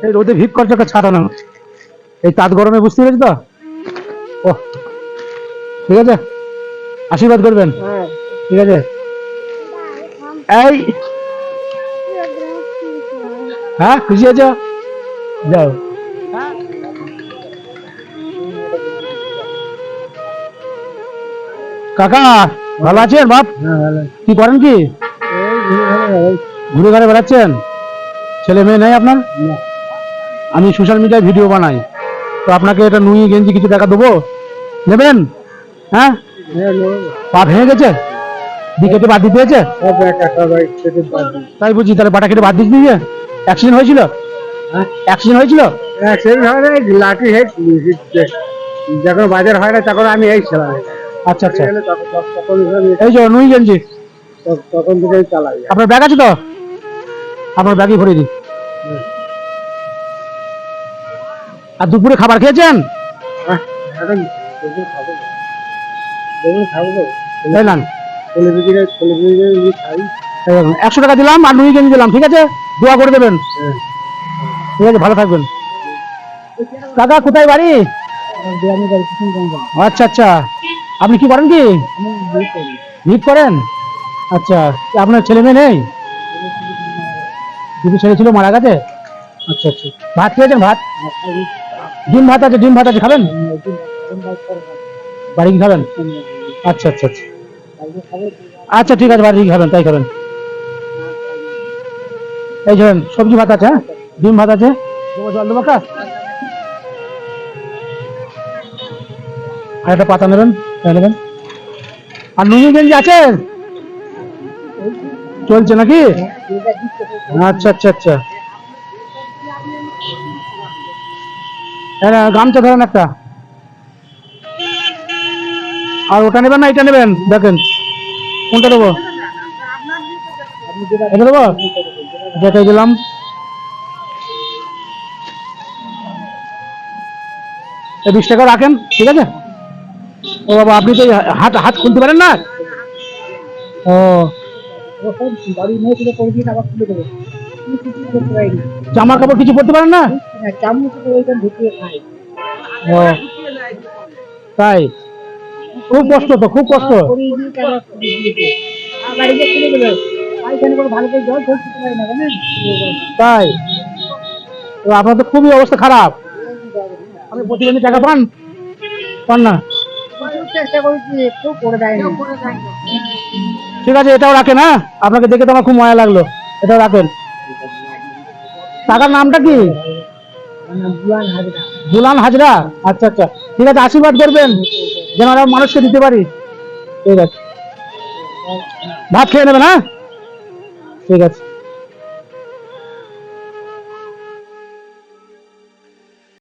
এই রোদে ভিড় করছে একটা ছাতা না, এই তাঁত গরমে, বুঝতে পেরেছি তো। ও ঠিক আছে, আশীর্বাদ করবেন। ঠিক আছে, এই হ্যাঁ খুশি আছো, যাও। কাকা ভালো আছেন বাপ? কি করেন, কি ঘুরে ঘুরে বেড়াচ্ছেন? ছেলে মেয়ে নেই আপনার? আমি সোশ্যাল মিডিয়ায় ভিডিও বানাই, তো আপনাকে এটা নুই গেঞ্জি কিছু টাকা দেবো, নেবেন? হ্যাঁ, পা ভেঙে গেছে, কেটে বাদ দিতে হয়েছে, তাই বুঝি। তাহলে পাটা কেটে বাদ দিতে দিয়ে অ্যাক্সিডেন্ট হয়েছিল? অ্যাক্সিডেন্ট হয়েছিল? লাঠি যখন বাজার হয় না তখন আমি এই ছিলাম। আচ্ছা আচ্ছা, এই যে নুই গেঞ্জি, তখন থেকে চালাই। আপনার ব্যাগ আছে তো? আপনার ব্যাগই ভরে দিই। আর দুপুরে খাবার খেয়েছেন? তাই না, 100 টাকা দিলাম আর নুই গেঞ্জি দিলাম, ঠিক আছে? দোয়া করে দেবেন। ঠিক আছে, ভালো থাকবেন। কাকা কোথায় বাড়ি? আচ্ছা আচ্ছা, আপনি কি করেন, কি ভিট করেন? আচ্ছা, আপনার ছেলে মেয়ে নেই? দুটো ছেলে ছিল, মারা গেছে। আচ্ছা আচ্ছা, ভাত খেয়েছেন? ভাত, ডিম ভাত আছে, ডিম ভাত আছে, খাবেন? বাড়ি কি খাবেন? আচ্ছা আচ্ছা আচ্ছা, আচ্ছা ঠিক আছে, বাড়ি কি খাবেন তাই খাবেন। এই ধরেন সবজি ভাত আছে, হ্যাঁ ডিম ভাত আছে, জল দেবো কা? আর একটা পাতা নেবেন, নেবেন। আর নুনি গেঞ্জি আছে, চলছে নাকি? আচ্ছা আচ্ছা আচ্ছা, গামছা ধরেন একটা। আর ওটা নেবেন না এটা নেবেন, দেখেন কোনটা দেবো? এটা দেবো, যেটাই দিলাম। এই 20 টাকা রাখেন, ঠিক আছে? ও বাবা, আপনি তো হাত হাত খুলতে পারেন না? ও, জামা কাপড় কিছু পরতে পারেন না? ও তাই, খুব কষ্ট তো, খুব কষ্ট। তাই, তো আপনার তো খুবই অবস্থা খারাপ। আপনি প্রতিদিন টাকা পান? পান না? ঠিক আছে, এটাও রাখেন। হ্যাঁ, আপনাকে দেখে তো আমার খুব মায়া লাগলো, এটাও রাখেন। টাকার নামটা কি? বুলান হাজরা। আচ্ছা আচ্ছা, ঠিক আছে, আশীর্বাদ করবেন যেন আমরা মানুষকে দিতে পারি। ঠিক আছে, ভাত খেয়ে নেবেন। হ্যাঁ ঠিক আছে।